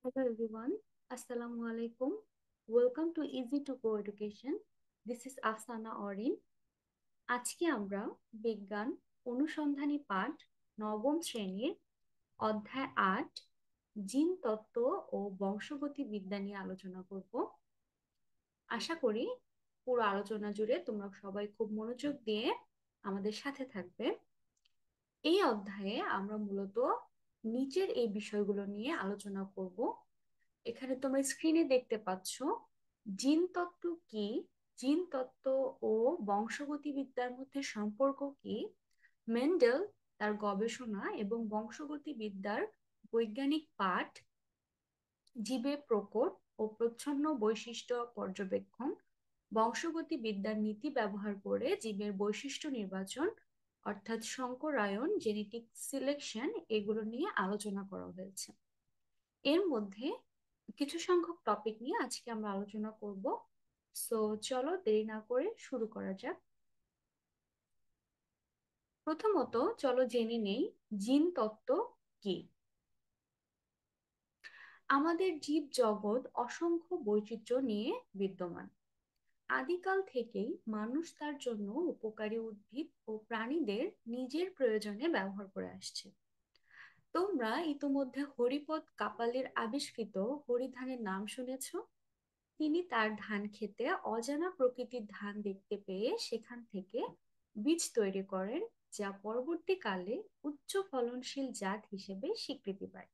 Hello everyone. Assalamu alaikum. Welcome to Easy to Go Education. This is Afsana Orin. আজকে আমরা বিজ্ঞান অনুসন্ধানী পাঠ নবম শ্রেণীর অধ্যায় ৮ জিন তত্ত্ব ও বংশগতি বিদ্যা নিয়ে আলোচনা করব। আশা করি পুরো আলোচনা জুড়ে তোমরা সবাই খুব মনোযোগ দিয়ে আমাদের সাথে থাকবে। এই অধ্যায়ে আমরা মূলত নিচের এই বিষয়গুলো নিয়ে আলোচনা করব। এখানে তোমরা স্ক্রিনে দেখতে পাচ্ছ জিন তত্ত্ব কি, জিন তত্ত্ব ও বংশগতিবিদ্যার মধ্যে সম্পর্ক কি, মেন্ডেল তার গবেষণা এবং বংশগতিবিদ্যার বৈজ্ঞানিক পাঠ, জীবের প্রকট ও প্রচ্ছন্ন বৈশিষ্ট্য পর্যবেক্ষণ, বংশগতিবিদ্যার নীতি ব্যবহার করে জীবের বৈশিষ্ট্য নির্বাচন অর্থাৎ সংকরায়ন, জেনেটিক সিলেকশন, এগুলো নিয়ে আলোচনা করা হয়েছে। এর মধ্যে কিছু সংখ্যক টপিক নিয়ে আজকে আমরা আলোচনা করব। সো চলো দেরি না করে শুরু করা যাক। প্রথমত চলো জেনে নেই জিন তত্ত্ব কি। আমাদের জীব জগৎ অসংখ্য বৈচিত্র্য নিয়ে বিদ্যমান। আদিকাল থেকেই মানুষ তার জন্য উপকারী উদ্ভিদ ও প্রাণীদের নিজের প্রয়োজনে ব্যবহার করে আসছে। তোমরা ইতোমধ্যে হরিপদ কাপালির আবিষ্কৃত হরিধানের নাম শুনেছ। তিনি তার ধান খেতে অজানা প্রকৃতির ধান দেখতে পেয়ে সেখান থেকে বীজ তৈরি করেন, যা পরবর্তীকালে উচ্চ ফলনশীল জাত হিসেবে স্বীকৃতি পায়।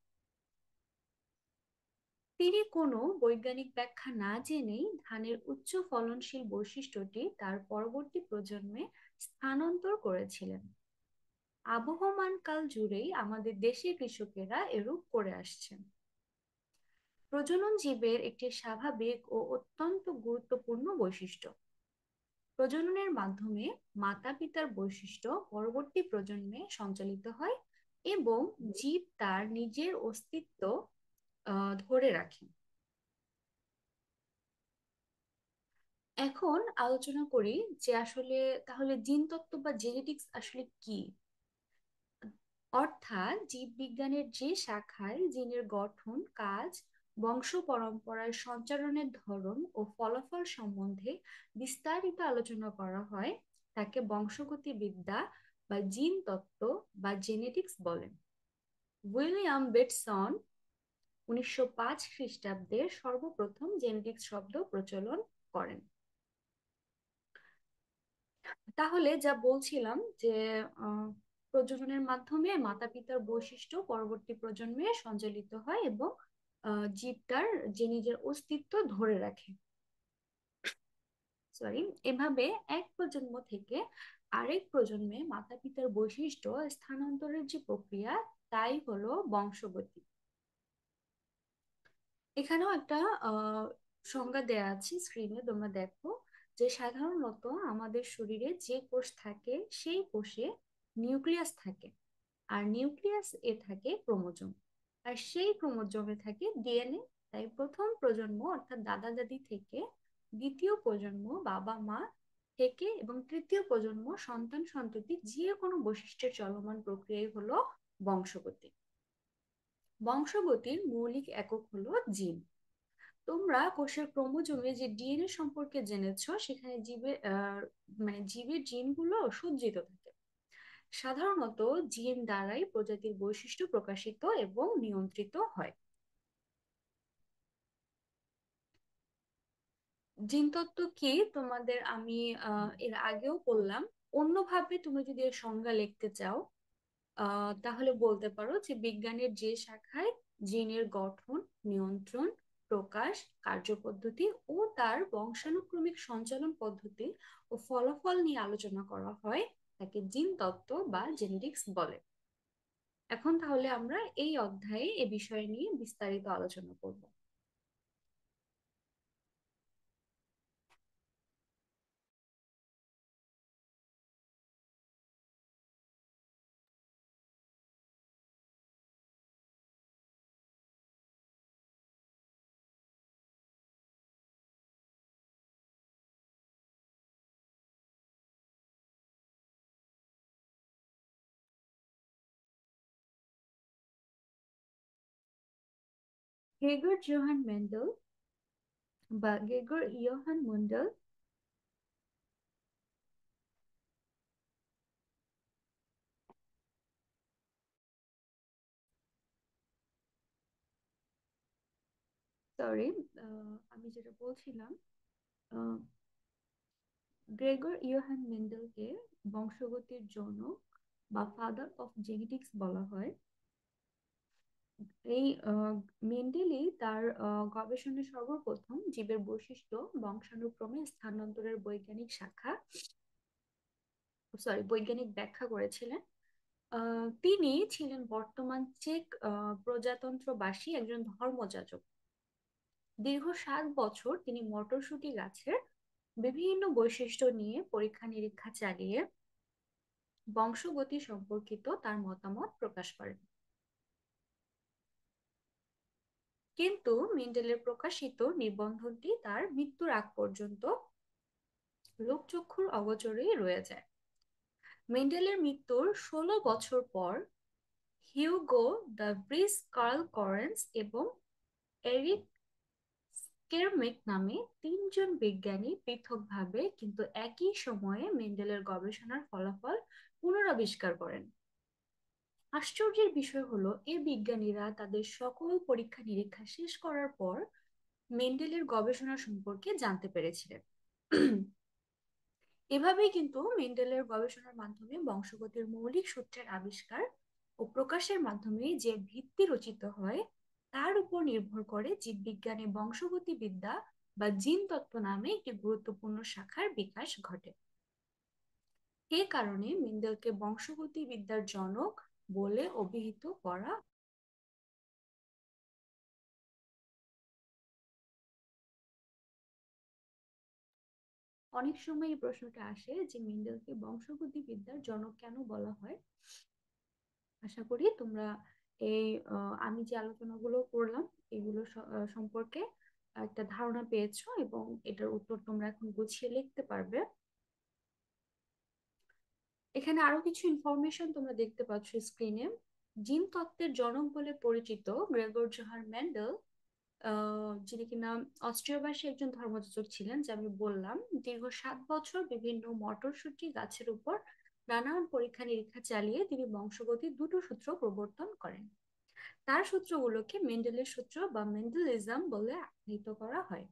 তিনি কোনো বৈজ্ঞানিক ব্যাখ্যা না জেনেই ধানের উচ্চ ফলনশীল বৈশিষ্ট্যটি তার পরবর্তী প্রজন্মে স্থানান্তর করেছিলেন। আবহমান কাল জুড়েই আমাদের দেশের কৃষকেরা এরূপ করে আসছেন। প্রজনন জীবের একটি স্বাভাবিক ও অত্যন্ত গুরুত্বপূর্ণ বৈশিষ্ট্য। প্রজননের মাধ্যমে মাতা পিতার বৈশিষ্ট্য পরবর্তী প্রজন্মে সঞ্চালিত হয় এবং জীব তার নিজের অস্তিত্ব ধরে রাখে। এখন আলোচনা করি যে আসলে তাহলে জিনতত্ত্ব বা জেনেটিক্স আসলে কি। অর্থাৎ জীববিজ্ঞানের যে শাখায় জিনের গঠন, কাজ, বংশ পরম্পরার সঞ্চালনের ধরন ও ফলাফল সম্বন্ধে বিস্তারিত আলোচনা করা হয় তাকে বংশগতিবিদ্যা বা জিন তত্ত্ব বা জেনেটিক্স বলেন। উইলিয়াম বেটসন 1905 খ্রিস্টাব্দে সর্বপ্রথম জেনেটিক্স শব্দ প্রচলন করেন। তাহলে যা বলছিলাম যে আহ, প্রজননের মাধ্যমে মাতা পিতার বৈশিষ্ট্য পরবর্তী প্রজন্মে সঞ্চালিত হয় এবং জীবটার যে নিজের অস্তিত্ব ধরে রাখে। সরি, এভাবে এক প্রজন্ম থেকে আরেক প্রজন্মে মাতা পিতার বৈশিষ্ট্য স্থানান্তরের যে প্রক্রিয়া, তাই হলো বংশগতি। এখানেও একটা আহ সংজ্ঞা দেয়া আছে স্ক্রিনে, তোমরা দেখো যে সাধারণত আমাদের শরীরে যে কোষ থাকে সেই কোষে নিউক্লিয়াস থাকে, আর নিউক্লিয়াস এ থাকে ক্রোমোজোম, আর সেই ক্রোমোজোমে থাকে ডিএনএ। তাই প্রথম প্রজন্ম অর্থাৎ দাদা দাদি থেকে, দ্বিতীয় প্রজন্ম বাবা মা থেকে এবং তৃতীয় প্রজন্ম সন্তান সন্ততি যে কোনো বৈশিষ্ট্যের চলমান প্রক্রিয়াই হলো বংশগতি। বংশগতির মৌলিক একক হলো জিন। তোমরা কোষের ক্রোমোজোমে যে ডিএনএ সম্পর্কে জেনেছো, সেখানে জীবের মানে জীবের জিনগুলো সজ্জিত থাকে। সাধারণত জিন দ্বারাই প্রজাতির বৈশিষ্ট্য প্রকাশিত এবং নিয়ন্ত্রিত হয়। জিনতত্ত্ব কি তোমাদের আমি এর আগেও বললাম। অন্যভাবে তুমি যদি এর সংজ্ঞা লিখতে চাও তাহলে বলতে পারো যে বিজ্ঞানের যে শাখায় জিনের গঠন, নিয়ন্ত্রণ, প্রকাশ, কার্যপদ্ধতি ও তার বংশানুক্রমিক সঞ্চালন পদ্ধতি ও ফলাফল নিয়ে আলোচনা করা হয় তাকে জিন তত্ত্ব বা জেনেটিক্স বলে। এখন তাহলে আমরা এই অধ্যায়ে এ বিষয় নিয়ে বিস্তারিত আলোচনা করব। গ্রেগর জোহান মেন্ডেল বা গ্রেগর ইয়োহান মেন্ডেল, সরি, আমি যেটা বলছিলাম, আহ, গ্রেগর ইয়োহান মেন্ডেলকে বংশগতির জনক বা ফাদার অফ জেনেটিক্স বলা হয়। এই মেন্ডেলই তার গবেষণায় সর্বপ্রথম জীবের বৈশিষ্ট্য বংশানুক্রমে স্থানান্তরের বৈজ্ঞানিক ব্যাখ্যা করেছিলেন। তিনি ছিলেন বর্তমান চেক প্রজাতন্ত্রবাসী একজন ধর্মযাজক। দীর্ঘ 7 বছর তিনি মটরশুঁটি গাছের বিভিন্ন বৈশিষ্ট্য নিয়ে পরীক্ষা নিরীক্ষা চালিয়ে বংশগতি সম্পর্কিত তার মতামত প্রকাশ করেন। কিন্তু মেন্ডেলের প্রকাশিত নিবন্ধটি তার মৃত্যুর আগ পর্যন্ত লোকচক্ষুর অগোচরেই রয়ে যায়। মেন্ডেলের মৃত্যুর 16 বছর পর Hugo de Vries, Carl Correns এবং এরিক স্কেরমেক নামে 3জন বিজ্ঞানী পৃথকভাবে কিন্তু একই সময়ে মেন্ডেলের গবেষণার ফলাফল পুনরাবিষ্কার করেন। আশ্চর্যের বিষয় হলো এই বিজ্ঞানীরা তাদের সকল পরীক্ষা নিরীক্ষা শেষ করার পর মেন্ডেলের গবেষণা সম্পর্কে জানতে পেরেছিলেন। এভাবেই কিন্তু মেন্ডেলের গবেষণার মাধ্যমে বংশগতির মৌলিক সূত্রের আবিষ্কার ও প্রকাশের মাধ্যমে যে ভিত্তি রচিত হয় তার উপর নির্ভর করে জীববিজ্ঞানে বংশগতিবিদ্যা বা জিন তত্ত্ব নামে একটি গুরুত্বপূর্ণ শাখার বিকাশ ঘটে। এ কারণে মেন্ডেলকে বংশগতিবিদ্যার জনক বলে অভিহিত করা। অনেক সময় এই প্রশ্নটা আসে যে মেন্ডেলকে বংশগতিবিদ্যার জনক কেন বলা হয়। আশা করি তোমরা এই আমি যে আলোচনাগুলো করলাম এগুলো সম্পর্কে একটা ধারণা পেয়েছো এবং এটার উত্তর তোমরা এখন গুছিয়ে লিখতে পারবে। এখানে আরো কিছু ইনফরমেশন তোমরা দেখতে পাচ্ছ স্ক্রিনে। জিন তত্ত্বের জনক বলে পরিচিত গ্রেগর জোহান মেন্ডেল, যিনি কিনা অস্ট্রিয়াবাসী একজন ধর্মযাজক ছিলেন, যা আমি বললাম, দীর্ঘ 7 বছর বিভিন্ন মটরশুঁটি গাছের উপর নানান পরীক্ষা নিরীক্ষা চালিয়ে তিনি বংশগতির দুটো সূত্র প্রবর্তন করেন। তার সূত্রগুলোকে মেন্ডেলের সূত্র বা মেন্ডেলিজম বলে আখ্যায়িত করা হয়।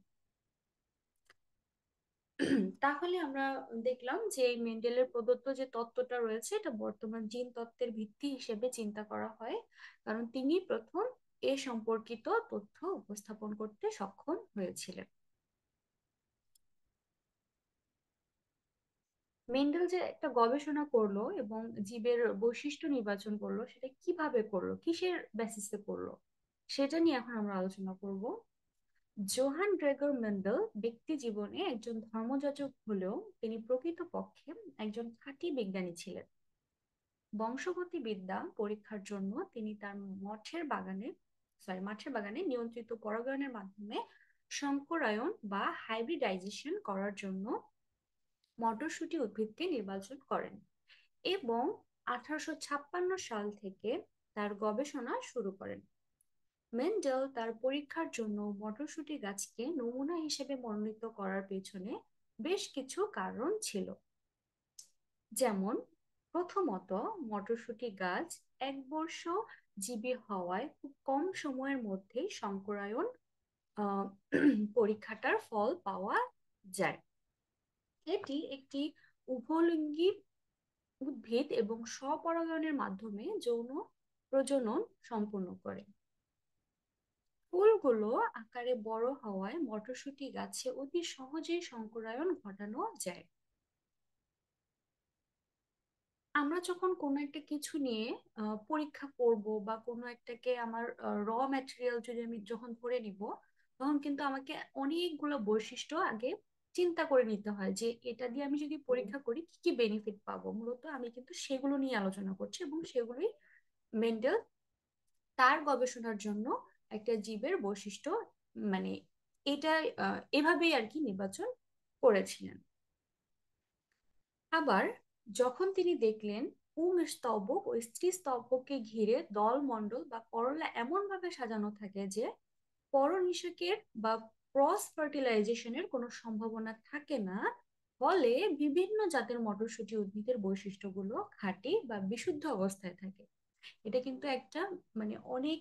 তাহলে আমরা দেখলাম যে এই মেন্ডেলের প্রদত্ত যে তত্ত্বটা রয়েছে এটা বর্তমান জিন তত্ত্বের ভিত্তি হিসেবে চিন্তা করা হয়, কারণ তিনি প্রথম এ সম্পর্কিত তথ্য উপস্থাপন করতে সক্ষম হয়েছিলেন। মেন্ডেল যে একটা গবেষণা করলো এবং জীবের বৈশিষ্ট্য নির্বাচন করলো সেটা কিভাবে করলো, কিসের বেসিসে করলো, সেটা নিয়ে এখন আমরা আলোচনা করব। জোহান গ্রেগর মেন্ডেল ব্যক্তি জীবনে একজন ধর্মযাজক হলেও তিনি প্রকৃতপক্ষে একজন খাঁটি বিজ্ঞানী ছিলেন। বংশগতিবিদ্যা পরীক্ষার জন্য তিনি তার মাঠের বাগানে নিয়ন্ত্রিত পরাগায়নের মাধ্যমে সংকরায়ন বা হাইব্রিডাইজেশন করার জন্য মটরশুঁটি উদ্ভিদকে নির্বাচন করেন এবং 1856 সাল থেকে তার গবেষণা শুরু করেন। মেন্ডেল তার পরীক্ষার জন্য মটরশুঁটি গাছকে নমুনা হিসেবে মনোনীত করার পেছনে বেশ কিছু কারণ ছিল। যেমন, প্রথমত, মটরশুঁটি গাছ একবর্ষ জীবী হওয়ায় খুব কম সময়ের মধ্যেই সংকরায়ন আহ, পরীক্ষাটার ফল পাওয়া যায়। এটি একটি উভলিঙ্গী উদ্ভিদ এবং স্বপরাগণের মাধ্যমে যৌন প্রজনন সম্পন্ন করে। ফুলগুলো আকারে বড় হওয়ায় মটরশুঁটি গাছে অতি সহজেই সংকরায়ন ঘটানো যায়। আমরা যখন কোনো একটা কিছু নিয়ে পরীক্ষা করব বা কোনো একটাকে আমার র ম্যাটেরিয়াল যদি আমি যখন ধরে নিব, তখন কিন্তু আমাকে অনেকগুলো বৈশিষ্ট্য আগে চিন্তা করে নিতে হয় যে এটা দিয়ে আমি যদি পরীক্ষা করি কি কি বেনিফিট পাবো। মূলত আমি কিন্তু সেগুলো নিয়ে আলোচনা করছি এবং সেগুলোই মেন্ডেল তার গবেষণার জন্য একটা জীবের বৈশিষ্ট্য, মানে এটা এভাবেই আর কি নির্বাচন করেছিলেন। আবার যখন তিনি দেখলেন পুংস্তবক ও স্ত্রী স্তবককে ঘিরে দলমণ্ডল বা করলা এমন ভাবে সাজানো থাকে যে পরনিষেকের বা ক্রস ফার্টিলাইজেশনের কোনো সম্ভাবনা থাকে না। ফলে বিভিন্ন জাতের মটরশুঁটি উদ্ভিদের বৈশিষ্ট্যগুলো খাঁটি বা বিশুদ্ধ অবস্থায় থাকে। এটা কিন্তু একটা মানে অনেক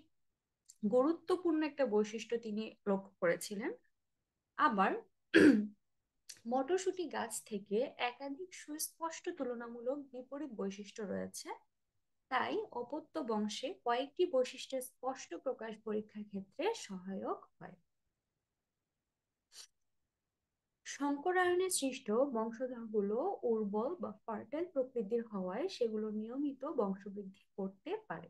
গুরুত্বপূর্ণ একটা বৈশিষ্ট্য তিনি লক্ষ্য করেছিলেন। আবার মটরশুঁটি গাছ থেকে একাধিক সুস্পষ্ট তুলনামূলক বিপরীত বৈশিষ্ট্য রয়েছে। তাই অপত্য বংশে কয়েকটি বৈশিষ্ট্যের স্পষ্ট প্রকাশ পরীক্ষার ক্ষেত্রে সহায়ক হয়। শঙ্করায়নে সৃষ্ট বংশধরগুলো উর্বর বা ফার্টাইল প্রকৃতির হওয়ায় সেগুলো নিয়মিত বংশবৃদ্ধি করতে পারে।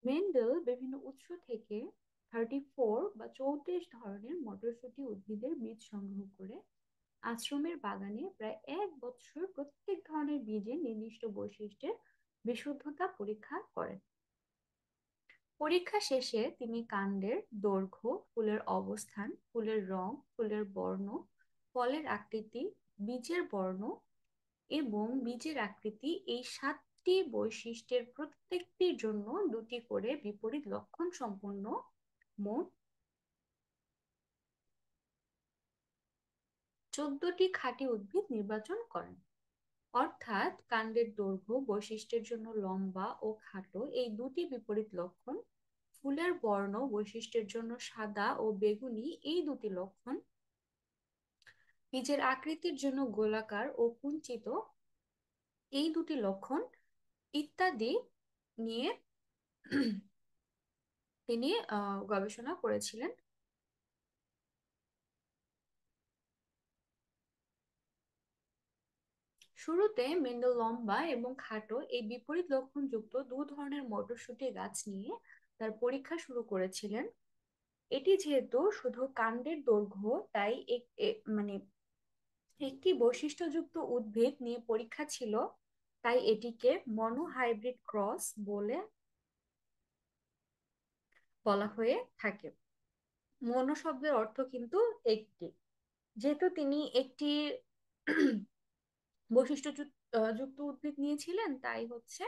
মেন্ডেল বিভিন্ন উৎস থেকে 34 বা 34 ধরনের মটরশুঁটি উদ্ভিদের বীজ সংগ্রহ করে আশ্রমের বাগানে প্রায় 1 বছর প্রত্যেক ধরনের বীজের নির্দিষ্ট বৈশিষ্ট্যের বিশুদ্ধতা পরীক্ষা করেন। পরীক্ষা শেষে তিনি কাণ্ডের দৈর্ঘ্য, ফুলের অবস্থান, ফুলের রং, ফুলের বর্ণ, ফলের আকৃতি, বীজের বর্ণ এবং বীজের আকৃতি এই 7টি বৈশিষ্ট্যের প্রত্যেকটির জন্য 2টি করে বিপরীত লক্ষণ সম্পন্ন মোট 14টি খাঁটি উদ্ভিদ নির্বাচন করেন। অর্থাৎ কাণ্ডের দৈর্ঘ্য বৈশিষ্ট্যের জন্য লম্বা ও খাটো এই 2টি বিপরীত লক্ষণ, ফুলের বর্ণ বৈশিষ্ট্যের জন্য সাদা ও বেগুনি এই 2টি লক্ষণ, বীজের আকৃতির জন্য গোলাকার ও কুঞ্চিত এই 2টি লক্ষণ ইত্যাদি নিয়ে তিনি গবেষণা করেছিলেন। শুরুতে মেন্ডেল লম্বা এবং খাটো এই বিপরীত লক্ষণযুক্ত 2 ধরনের মটরশুঁটি গাছ নিয়ে তার পরীক্ষা শুরু করেছিলেন। এটি যেহেতু শুধু কাণ্ডের দৈর্ঘ্য, তাই মানে একটি বৈশিষ্ট্যযুক্ত উদ্ভিদ নিয়ে পরীক্ষা ছিল, তাই এটিকে মনোহাইব্রিড ক্রস বলা হয়ে থাকে। মনো শব্দের অর্থ কিন্তু একটি। যেহেতু তিনি একটি বৈশিষ্ট্যযুক্ত উদ্ভিদ নিয়েছিলেন, তাই হচ্ছে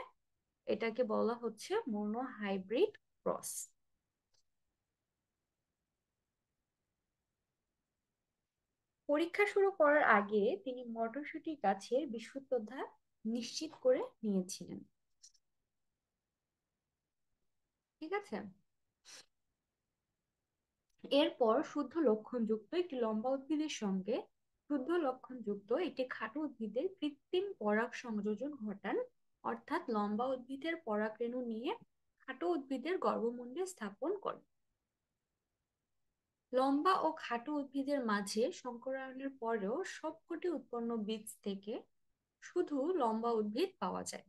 এটাকে বলা হচ্ছে মনোহাইব্রিড ক্রস। পরীক্ষা শুরু করার আগে তিনি মটরশুঁটি গাছের বিশুদ্ধতা নিশ্চিত করে নিয়েছিলেন। ঠিক আছে। এরপর শুদ্ধ লক্ষণযুক্ত একটি লম্বা উদ্ভিদের সঙ্গে শুদ্ধ লক্ষণযুক্ত একটি খাটো উদ্ভিদের কৃত্রিম পরাগ সংযোজন ঘটান। অর্থাৎ লম্বা উদ্ভিদের পরাগরেণু নিয়ে খাটো উদ্ভিদের গর্ভমুণ্ডে স্থাপন করেন। লম্বা ও খাটো উদ্ভিদের মাঝে সংকরায়নের পরেও সবকটি উৎপন্ন বীজ থেকে শুধু লম্বা উদ্ভিদ পাওয়া যায়।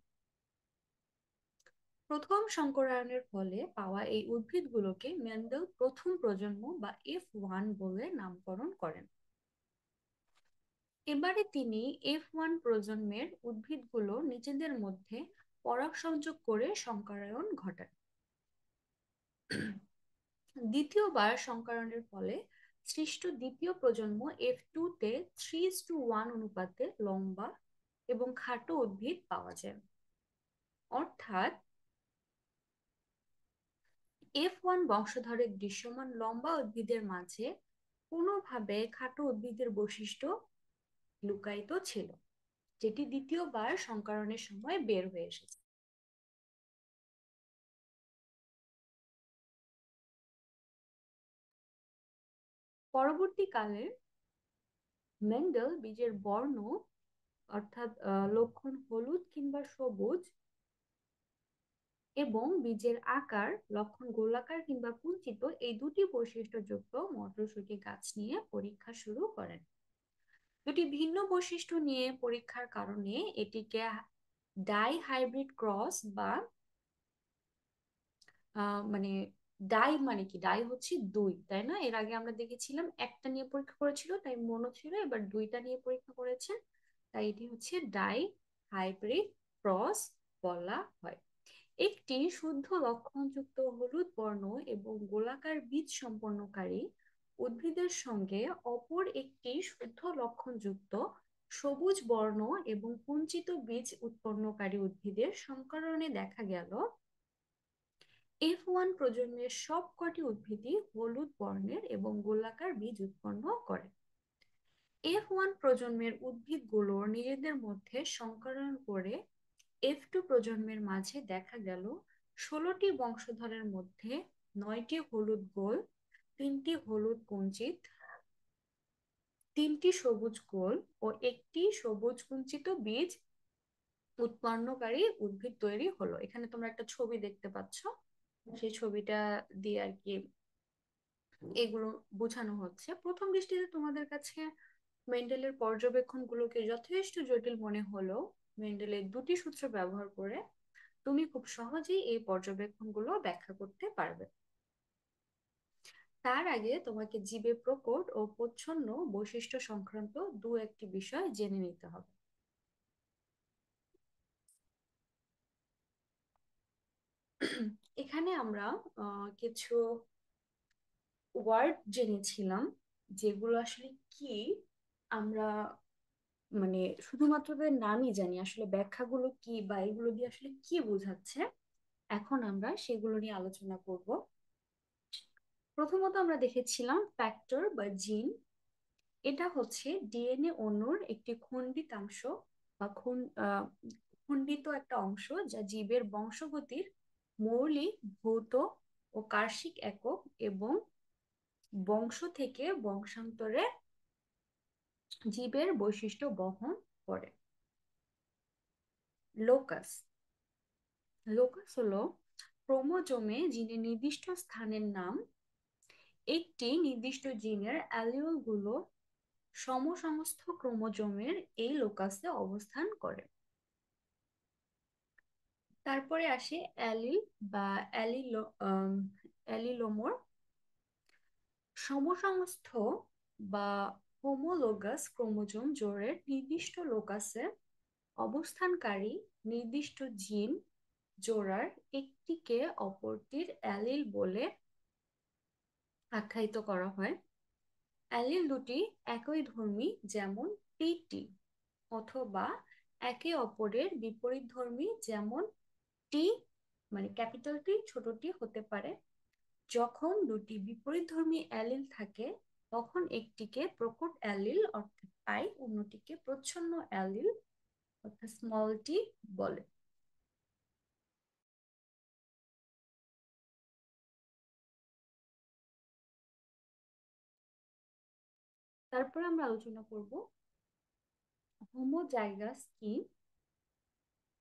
প্রথম সংকরায়নের ফলে পাওয়া এই উদ্ভিদগুলোকে মেন্ডেল প্রথম প্রজন্ম বা F1 বলে নামকরণ করেন। এবারে তিনি F1 প্রজন্মের উদ্ভিদগুলো নিজেদের মধ্যে পরাগ সংযোগ করে সংকরায়ন ঘটান। দ্বিতীয়বার সংকরণের ফলে সৃষ্ট দ্বিতীয় প্রজন্ম F2 তে 3:1 অনুপাতে লম্বা এবং খাটো উদ্ভিদ পাওয়া যায়। অর্থাৎ F1 বংশধরের দৃশ্যমান লম্বা উদ্ভিদের মাঝে কোনোভাবে খাটো উদ্ভিদের বৈশিষ্ট্য লুকায়িত ছিল, যেটি দ্বিতীয়বার সংকরণের সময় বের হয়ে এসেছে। পরবর্তীকালে মেন্ডেল বীজের বর্ণ, অর্থাৎ লক্ষণ হলুদ কিংবা সবুজ, এবং বীজের আকার লক্ষণ গোলাকার কিংবা কুঞ্চিত এই 2টি বৈশিষ্ট্যযুক্ত মটরশুঁটি গাছ নিয়ে পরীক্ষা শুরু করেন। 2টি ভিন্ন বৈশিষ্ট্য নিয়ে পরীক্ষার কারণে এটিকে ডাই হাইব্রিড ক্রস বা মানে ডাই মানে কি, ডাই হচ্ছে দুই, তাই না? এর আগে আমরা দেখেছিলাম একটা নিয়ে পরীক্ষা করেছিল তাই মনো ছিল, এবার দুইটা নিয়ে পরীক্ষা করেছেন, তাই এটি হচ্ছে ডাই হাইব্রিড ক্রস বলা হয়। একটি শুদ্ধ লক্ষণযুক্ত হলুদ বর্ণ এবং গোলাকার বীজ সম্পন্নকারী উদ্ভিদের সঙ্গে অপর একটি শুদ্ধ লক্ষণযুক্ত সবুজ বর্ণ এবং কুঞ্চিত বীজ উৎপন্নকারী উদ্ভিদের সংকরণে দেখা গেল F1 প্রজন্মের সবকটি উদ্ভিদই হলুদ বর্ণের এবং গোলাকার বীজ উৎপন্ন করে। F1 প্রজন্মের উদ্ভিদগুলোর নিজেদের মধ্যে সংকরণ করে F2 প্রজন্মের মাঝে দেখা গেল 16টি বংশধরের মধ্যে 9টি হলুদ গোল, 3টি হলুদ কুঞ্চিত, 3টি সবুজ গোল ও একটি সবুজ কুঞ্চিত বীজ উৎপন্নকারী উদ্ভিদ তৈরি হলো। এখানে তোমরা একটা ছবি দেখতে পাচ্ছ, সেই ছবিটা দিয়ে আর কি এগুলো বোঝানো হচ্ছে। প্রথম দৃষ্টিতে তোমাদের কাছে মেন্ডেলের পর্যবেক্ষণগুলোকে যথেষ্ট জটিল মনে হলেও মেন্ডেলের দুটি সূত্র ব্যবহার করে তুমি খুব সহজেই এই পর্যবেক্ষণগুলো ব্যাখ্যা করতে পারবে। তার আগে তোমাকে জীবের প্রকট ও প্রচ্ছন্ন বৈশিষ্ট্য সংক্রান্ত দু একটি বিষয় জেনে নিতে হবে। এখানে আমরা কিছু ওয়ার্ড জেনেছিলাম যেগুলো আসলে কি আমরা মানে শুধুমাত্র তাদের নামই জানি, আসলে ব্যাখ্যাগুলো কি বা এগুলো দিয়ে আসলে কি বোঝাচ্ছে এখন আমরা সেগুলো নিয়ে আলোচনা করব। প্রথমত আমরা দেখেছিলাম ফ্যাক্টর বা জিন। এটা হচ্ছে ডিএনএ অণুর একটি খণ্ডিতাংশ বা খণ্ডিত একটা অংশ যা জীবের বংশগতির মৌলিক ভৌত ও কার্ষিক একক এবং বংশ থেকে বংশান্তরে জীবের বৈশিষ্ট্য বহন করে। লোকাস লোকাস হলো ক্রোমোজোমে জিনের নির্দিষ্ট স্থানের নাম। একটি নির্দিষ্ট জিনের অ্যালিউল গুলো সমসমস্ত ক্রোমোজোমের এই লোকাসে অবস্থান করে। তারপরে আসে অ্যালিল বা অ্যালিলোমোর। সমসমস্থ বা হোমোলোগাস ক্রোমোজোম জোড়ের নির্দিষ্ট লোকাসে অবস্থানকারী নির্দিষ্ট জিন জোড়ার একটিকে অপরটির অ্যালিল বলে আখ্যায়িত করা হয়। অ্যালিল দুটি একইধর্মী, যেমন টি, অথবা একে অপরের বিপরীতধর্মী, যেমন টি মানে ক্যাপিটাল টি ছোট টি হতে পারে। যখন দুটি বিপরীতধর্মী অ্যালিল থাকে তখন একটিকে প্রকট অ্যালিল অর্থাৎ আই, অন্যটিকে প্রচ্ছন্ন অ্যালিল অর্থাৎ স্মল টি বলে। তারপর আমরা আলোচনা করব হোমোজাইগাস কি।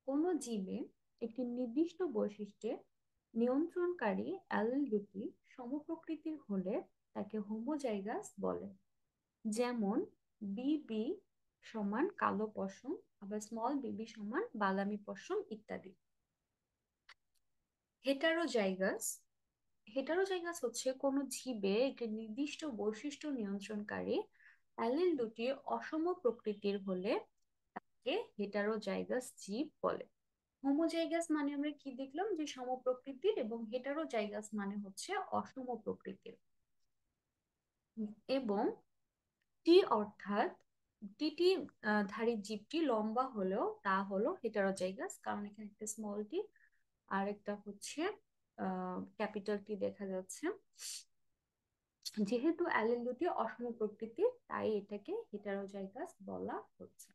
কোন জীবে একটি নির্দিষ্ট বৈশিষ্ট্যে নিয়ন্ত্রণকারী অ্যালিল দুটি সমপ্রকৃতির হলে তাকে হোমোজাইগাস বলে। যেমন বিবি সমান কালো পশম, আবার স্মল বিবি সমান বাদামি পশম ইত্যাদি। হেটারোজাইগাস হেটারোজাইগাস হচ্ছে কোনো জীবে একটি নির্দিষ্ট বৈশিষ্ট্য নিয়ন্ত্রণকারী অ্যালিল দুটি অসম প্রকৃতির হলে তাকে হেটারোজাইগাস জীব বলে। হোমোজাইগাস মানে আমরা কি দেখলাম, যে সমপ্রকৃতির, এবং হেটারোজাইগাস মানে হচ্ছে অসম প্রকৃতির। এবং টি অর্থাৎ টিটি ধারী জীবটি লম্বা হলেও তা হলো হেটারোজাইগাস, কারণ এখানে একটা স্মল টি আর একটা হচ্ছে ক্যাপিটাল টি দেখা যাচ্ছে। যেহেতু অ্যালিল দুটি অসম প্রকৃতির তাই এটাকে হেটারোজাইগাস বলা হচ্ছে।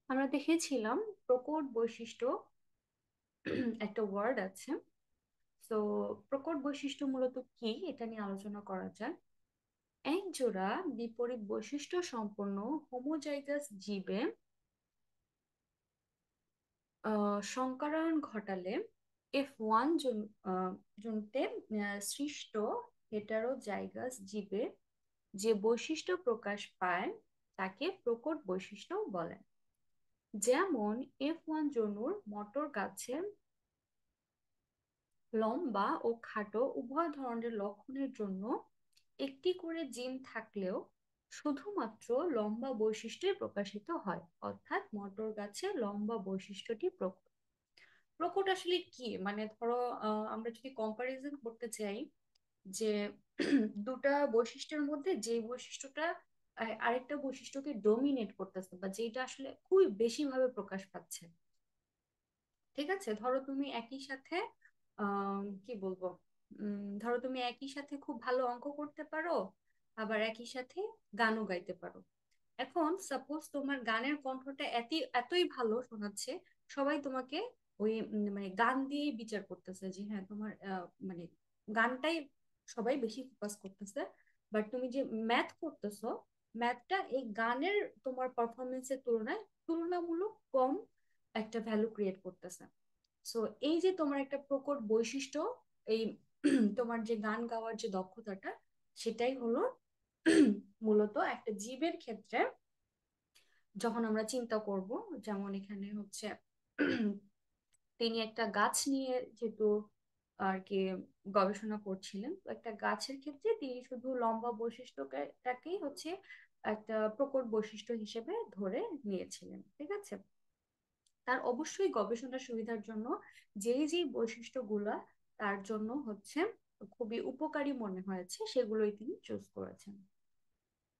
আমরা দেখেছিলাম প্রকট বৈশিষ্ট্য একটা ওয়ার্ড আছে। তো প্রকট বৈশিষ্ট্য মূলত কি এটা নিয়ে আলোচনা করা যায়। এক জোড়া বিপরীত বৈশিষ্ট্য সম্পন্ন হোমোজাইগাস জীবে সংকরায়ন ঘটালে F1 জনিতে সৃষ্ট হেটারোজাইগাস জীবে যে বৈশিষ্ট্য প্রকাশ পায় তাকে প্রকট বৈশিষ্ট্য বলে। যেমন F1 জনুর মটর গাছে লম্বা ও খাটো উভয় ধরনের লক্ষণের জন্য একটি করে জিন থাকলেও শুধুমাত্র লম্বা বৈশিষ্ট্যই প্রকাশিত হয়, অর্থাৎ মটর গাছে লম্বা বৈশিষ্ট্যটি প্রকট। প্রকট আসলে কি, মানে ধরো আমরা যদি কম্পারিজন করতে চাই যে দুটা বৈশিষ্ট্যের মধ্যে যে বৈশিষ্ট্যটা আরেকটা বৈশিষ্ট্যকে ডোমিনেট করতেছে বা যেটা আসলে খুবই বেশি ভাবে প্রকাশ পাচ্ছে। ঠিক আছে, ধরো তুমি একই সাথে কি বলবো, ধরো তুমি একই সাথে খুব ভালো অঙ্ক করতে পারো, আবার একই সাথে গানও গাইতে পারো। এখন সাপোজ তোমার গানের কণ্ঠটা এতই ভালো শোনাচ্ছে, সবাই তোমাকে ওই মানে গান দিয়েই বিচার করতেছে যে হ্যাঁ তোমার মানে গানটাই সবাই বেশি ফোকাস করতেছে। বাট তুমি যে ম্যাথ করতেছো, ম্যাথটা এই গানের তোমার পারফরমেন্সের তুলনায় তুলনামূলক কম একটা ভ্যালু ক্রিয়েট করতেছে। সো এই যে তোমার একটা প্রকট বৈশিষ্ট্য, এই তোমার যে গান গাওয়ার যে দক্ষতাটা, সেটাই হলো মূলত একটা জীবের ক্ষেত্রে যখন আমরা চিন্তা করব। যেমন এখানে হচ্ছে তিনি একটা গাছ নিয়ে যেহেতু আর কি গবেষণা করছিলেন, তো একটা গাছের ক্ষেত্রে তিনি শুধু লম্বা বৈশিষ্ট্যটাকেই হচ্ছে একটা প্রকট বৈশিষ্ট্য হিসেবে ধরে নিয়েছিলেন। ঠিক আছে, তার অবশ্যই গবেষণার সুবিধার জন্য যেই যেই বৈশিষ্ট্যগুলা তার জন্য হচ্ছে খুবই উপকারী মনে হয়েছে সেগুলোই তিনি চুজ করেছেন।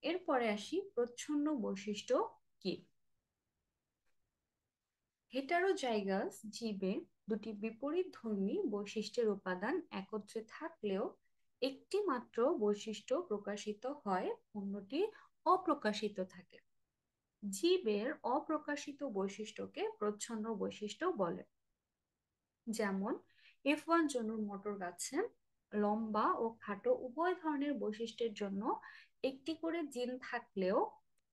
এরপরে আসি প্রচ্ছন্ন বৈশিষ্ট্য কি। হেটারোজাইগাস জীবে দুটি বিপরীতধর্মী বৈশিষ্ট্যের উপাদান একত্রে থাকলেও একটি মাত্র বৈশিষ্ট্য প্রকাশিত হয়, অন্যটি অপ্রকাশিত থাকে। জীবের অপ্রকাশিত বৈশিষ্ট্যকে প্রচ্ছন্ন বৈশিষ্ট্য বলে। যেমন F1 জনুর মটর গাছে লম্বা ও খাটো উভয় ধরনের বৈশিষ্ট্যের জন্য একটি করে জিন থাকলেও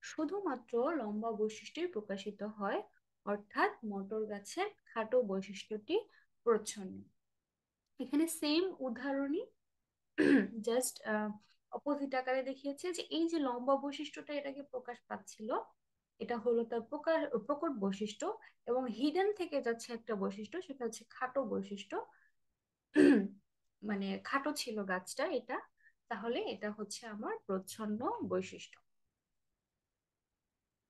শুধুমাত্র লম্বা বৈশিষ্ট্যই প্রকাশিত হয়, অর্থাৎ মটর গাছের খাটো বৈশিষ্ট্যটি প্রচ্ছন্ন। এখানে সেম উদাহরণই জাস্ট অপোজিট আকারে দেখিয়েছে যে এই যে লম্বা বৈশিষ্ট্যটা এটাকে প্রকাশ পাচ্ছিল, এটা হলো তার প্রকট বৈশিষ্ট্য, এবং হিডেন থেকে যাচ্ছে একটা বৈশিষ্ট্য, সেটা হচ্ছে খাটো বৈশিষ্ট্য। মানে খাটো ছিল গাছটা এটা, তাহলে এটা হচ্ছে আমার প্রচ্ছন্ন বৈশিষ্ট্য।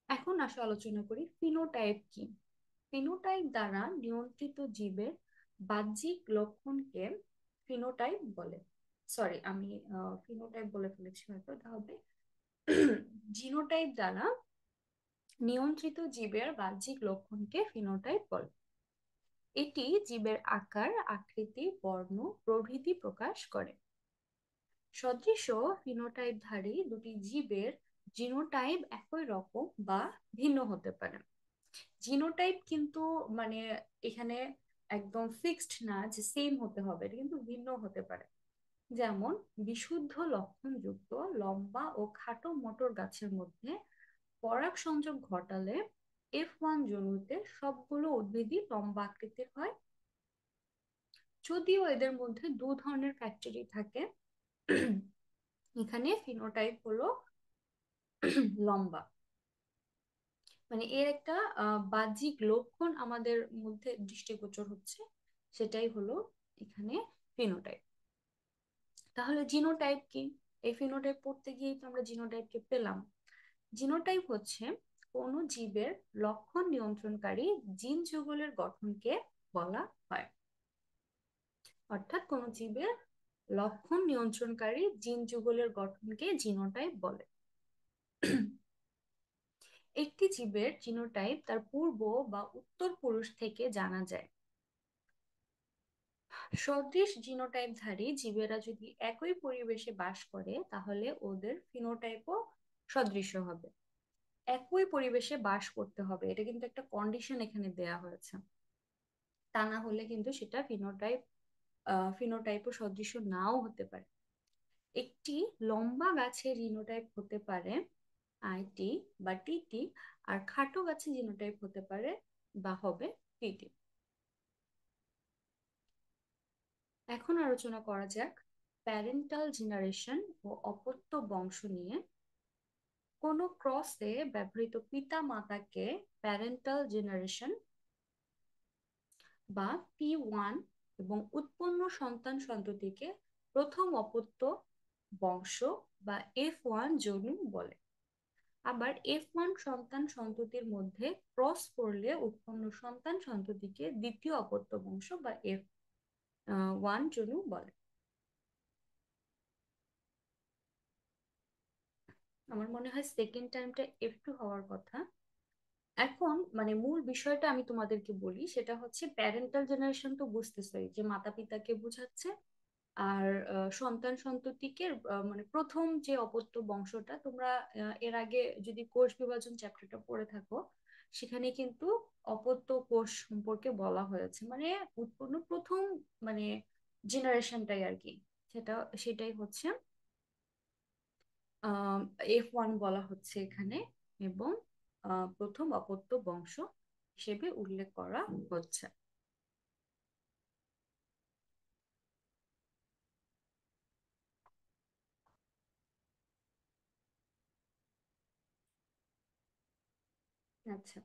এখন আসো আলোচনা করি ফিনোটাইপ কি। ফিনোটাইপ দ্বারা নিয়ন্ত্রিত জীবের বাহ্যিক লক্ষণকে ফিনোটাইপ বলে। সরি, আমি ফিনোটাইপ বলে ফেলেছি হয়তো, এটা হবে জিনোটাইপ দ্বারা নিয়ন্ত্রিত জীবের বাহ্যিক লক্ষণকে ফিনোটাইপ বলে। এটি জীবের আকার, আকৃতি, বর্ণ প্রভৃতি প্রকাশ করে। সদৃশ ফিনোটাইপধারী দুটি জীবের জিনোটাইপ একই রকম বা ভিন্ন হতে পারে। জিনোটাইপ কিন্তু মানে এখানে একদম ফিক্সড না যে সেম হতে হবে, এটা কিন্তু ভিন্ন হতে পারে। যেমন বিশুদ্ধ লক্ষণযুক্ত লম্বা ও খাটো মটর গাছের মধ্যে পরাগ সংযোগ ঘটালে F1 জনুতে সবগুলো উদ্ভিদই লম্বা আকৃতির হয়, যদিও এদের মধ্যে দু ধরনের ফ্যাক্টরি থাকে। এখানে ফিনোটাইপ হলো লম্বা, মানে এর একটা বাহ্যিক লক্ষণ আমাদের মধ্যে দৃষ্টিগোচর হচ্ছে, সেটাই হলো এখানে ফিনোটাইপ। তাহলে জিনোটাইপ কি? এই ফিনোটাইপ পড়তে গিয়েই তো আমরা জিনোটাইপকে পেলাম। জিনোটাইপ হচ্ছে কোন জীবের লক্ষণ নিয়ন্ত্রণকারী জিন যুগলের গঠনকে বলা হয়। অর্থাৎ কোন জীবের লক্ষণ নিয়ন্ত্রণকারী জিন যুগলের গঠনকে জিনোটাইপ বলে। একটি জীবের জিনোটাইপ তার পূর্ব বা উত্তর পুরুষ থেকে জানা যায়। সদৃশ জিনোটাইপধারী জীবেরা যদি একই পরিবেশে বাস করে তাহলে ওদের ফিনোটাইপও সদৃশ্য হবে। একই পরিবেশে বাস করতে হবে, এটা কিন্তু একটা কন্ডিশন এখানে দেয়া হয়েছে, তা না হলে কিন্তু সেটা ফিনোটাইপও সদৃশ্য নাও হতে পারে। একটি লম্বা গাছের জিনোটাইপ হতে পারে আইটি বা টিটি, আর খাটো গাছের জিনোটাইপ হতে পারে বা হবে টিটি। এখন আলোচনা করা যাক প্যারেন্টাল জেনারেশন ও অপত্য বংশ নিয়ে। কোন ক্রসে ব্যবহৃত পিতা মাতাকে প্যারেন্টাল জেনারেশন বা P1 এবং উৎপন্ন সন্তান সন্ততিকে প্রথম অপত্য বংশ বা F1 জনু বলে। আবার F1 সন্তান সন্ততির মধ্যে ক্রস করলে উৎপন্ন সন্তান সন্ততিকে দ্বিতীয় অপত্য বংশ বা F1 জনু বলে। আমার মনে হয় সেকেন্ড টাইমটা F2 হওয়ার কথা। এখন মানে মূল বিষয়টা আমি তোমাদেরকে বলি, সেটা হচ্ছে প্যারেন্টাল জেনারেশন তো বুঝতেছই যে মাতা পিতাকে বোঝাচ্ছে। আর সন্তান সন্ততিকে মানে প্রথম যে অপত্য বংশটা তোমরা এর আগে যদি কোষ বিভাজন চ্যাপ্টারটা পড়ে থাকো, সেখানে কিন্তু অপত্য কোষ সম্পর্কে বলা হয়েছে, মানে উৎপন্ন প্রথম মানে জেনারেশনটাই আর কি। সেটা সেটাই হচ্ছে F1 বলা হচ্ছে এখানে, এবং প্রথম অপত্য বংশ হিসেবে উল্লেখ করা হচ্ছে। আচ্ছা,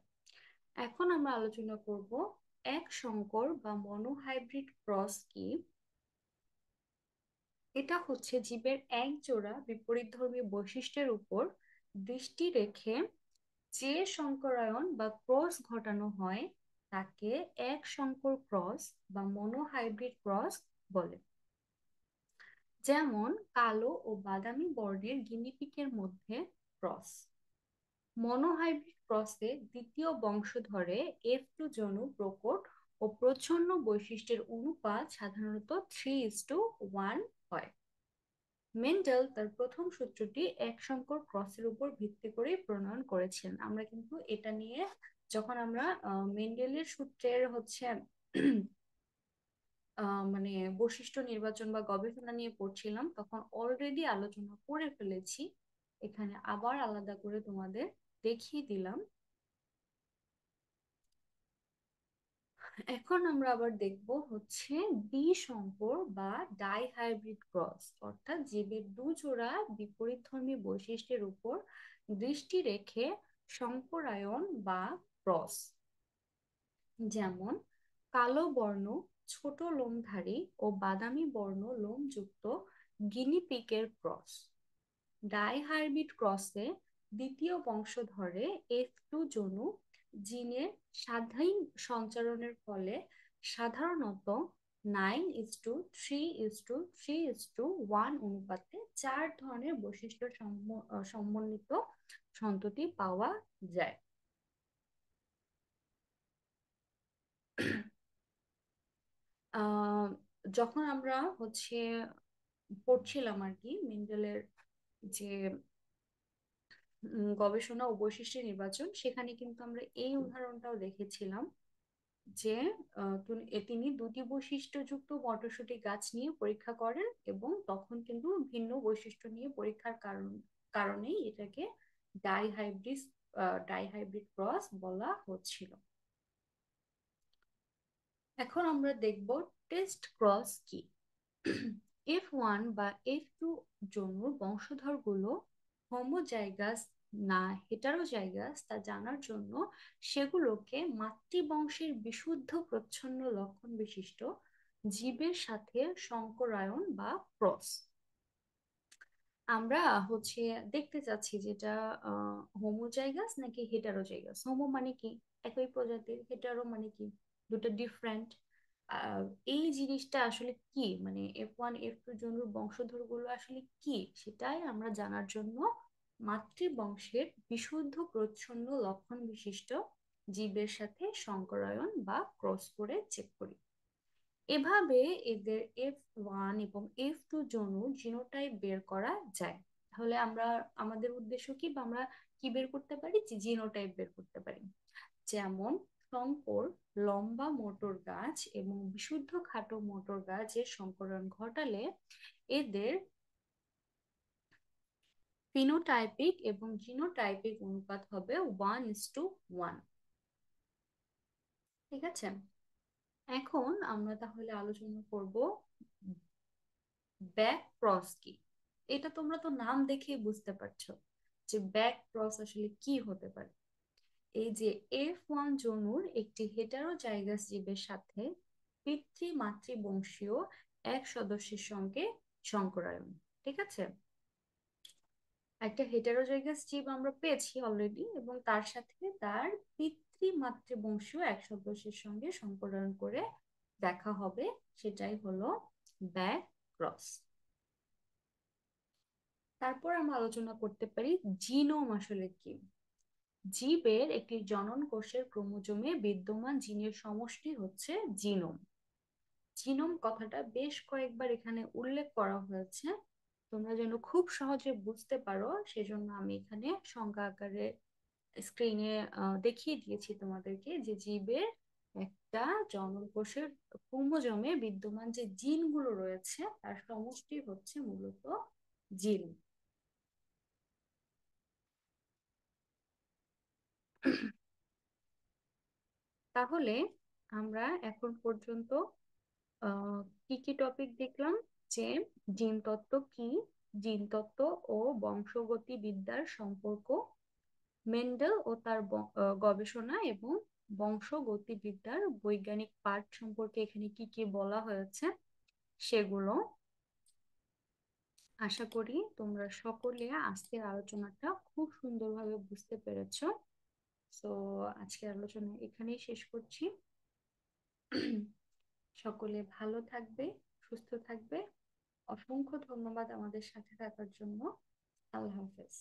এখন আমরা আলোচনা করব এক সংকর বা মনোহাইব্রিড ক্রস কি। এটা হচ্ছে জীবের এক জোড়া বিপরীতধর্মী বৈশিষ্ট্যের উপর দৃষ্টি রেখে যে সংকরায়ন বা ক্রস ঘটানো হয় তাকে এক সংকর ক্রস বা মনোহাইব্রিড ক্রস বলে। যেমন কালো ও বাদামি বর্ণের গিনিপিগের মধ্যে ক্রস। মনোহাইব্রিড ক্রসে দ্বিতীয় বংশধরে F2 জনু প্রকট ও প্রচ্ছন্ন বৈশিষ্ট্যের অনুপাত সাধারণত 3:1 হয়। মেন্ডেল তার প্রথম সূত্রটি এক সংকর ক্রসের উপর ভিত্তি করে প্রণয়ন করেছেন। আমরা কিন্তু এটা নিয়ে যখন আমরা মেন্ডেলের সূত্রের হচ্ছে মানে বৈশিষ্ট্য নির্বাচন বা গবেষণা নিয়ে পড়ছিলাম, তখন অলরেডি আলোচনা করে ফেলেছি। এখানে আবার আলাদা করে তোমাদের দেখিয়ে দিলাম। এখন আমরা আবার দেখব হচ্ছে দ্বিসংকর বা ডাইহাইব্রিড ক্রস, অর্থাৎ জীবের দুজোড়া বিপরীতধর্মী বৈশিষ্ট্যের উপর দৃষ্টি রেখে সংকরায়ন বা ক্রস। যেমন কালো বর্ণ ছোট লোমধারী ও বাদামি বর্ণ লোমযুক্ত গিনিপিগের ক্রস। ডাইহাইব্রিড ক্রসে দ্বিতীয় বংশধরে F2 জনু জিনের স্বাধীন সঞ্চারণের ফলে সাধারণত 9:3:3:1 অনুপাতে চার ধরনের বৈশিষ্ট্য সমন্বিত সন্ততি পাওয়া যায়। আহ যখন আমরা হচ্ছে পড়ছিলাম আর কি মেন্ডেলের যে গবেষণা ও বৈশিষ্ট্য নির্বাচন, সেখানে কিন্তু আমরা এই উদাহরণটাও দেখেছিলাম যে তিনি দুটি বৈশিষ্ট্যযুক্ত মটরশুঁটি গাছ নিয়ে পরীক্ষা করেন, এবং তখন কিন্তু ভিন্ন বৈশিষ্ট্য নিয়ে পরীক্ষার কারণেই এটাকে ডাইহাইব্রিড ডাইহাইব্রিড ক্রস বলা হচ্ছিল। এখন আমরা দেখব টেস্ট ক্রস কি। F1 বা F2 জন্মুর বংশধরগুলো হোমোজাইগাস না হেটারোজাইগাস তা জানার জন্য সেগুলোকে মাতৃবংশের বিশুদ্ধ প্রচ্ছন্ন লক্ষণ বিশিষ্ট জীবের সাথে সংকরায়ন বা ক্রস আমরা হচ্ছে দেখতে চাচ্ছি, যেটা হোমোজাইগাস নাকি হেটারোজাইগাস। হোমো মানে কি একই প্রজাতির, হেটারো মানে কি দুটো ডিফারেন্ট। এই জিনিসটা আসলে কি, মানে F1 F2 জন্তুর বংশধর গুলো আসলে কি, সেটাই আমরা জানার জন্য মাতৃবংশের বিশুদ্ধ প্রচ্ছন্ন লক্ষণ বিশিষ্ট জীবের সাথে সংকরায়ন বা ক্রস করে চেক করি। এভাবে এদের F1 এবং F2 জনুর জিনোটাইপ বের করা যায়। তাহলে আমরা আমাদের উদ্দেশ্য কি, বা আমরা কি বের করতে পারি, যে জিনোটাইপ বের করতে পারি। যেমন শঙ্কর লম্বা মোটর গাছ এবং বিশুদ্ধ খাটো মোটর গাছের সংকরণ ঘটালে এদের ফিনোটাইপিক এবং জিনোটাইপিক অনুপাত হবে 1:1। ঠিক আছে, এখন আমরা তাহলে আলোচনা করব ব্যাক ক্রস কি। এটা তোমরা তো নাম দেখেই বুঝতে পারছো যে ব্যাক ক্রস আসলে কি হতে পারে। এই যে F1 জনুর একটি হেটারোজাইগাস জীবের সাথে পিতৃ মাতৃ বংশীয় এক সদস্যের সঙ্গে সংকরায়ন। ঠিক আছে, একটা হেটারোজাইগাস জীব আমরা পেয়েছি অলরেডি, এবং তার সাথে তার পিতৃ বংশীয় এক সদস্যের সঙ্গে সম্প্রসারণ করে দেখা হবে, সেটাই হলো ব্যাক ক্রস। তারপর আমরা আলোচনা করতে পারি জিনোম আসলে কি। জীবের একটি জনন কোষের ক্রোমোজোমে বিদ্যমান জিনের সমষ্টি হচ্ছে জিনোম। জিনোম কথাটা বেশ কয়েকবার এখানে উল্লেখ করা হয়েছে, তোমরা যেন খুব সহজে বুঝতে পারো সেজন্য আমি এখানে সংখ্যা আকারে স্ক্রিনে দেখিয়ে দিয়েছি তোমাদেরকে যে জীবের একটা জনকোষের ক্রোমোজোমে বিদ্যমান যে জিনগুলো রয়েছে তার সমষ্টি হচ্ছে মূলত জিন। তাহলে আমরা এখন পর্যন্ত কি কি টপিক দেখলাম, যে জিনতত্ত্ব কি, জিনতত্ত্ব ও বংশগতি বিদ্যার সম্পর্ক, মেন্ডেল ও তার গবেষণা এবং বংশগতিবিদ্যার বৈজ্ঞানিক পাঠ সম্পর্কে এখানে কি কি বলা হয়েছে সেগুলো। আশা করি তোমরা সকলে আজকের আলোচনাটা খুব সুন্দরভাবে বুঝতে পেরেছো। তো আজকের আলোচনা এখানেই শেষ করছি। সকলে ভালো থাকবে, সুস্থ থাকবে। অসংখ্য ধন্যবাদ আমাদের সাথে থাকার জন্য। আল্লাহ হাফেজ।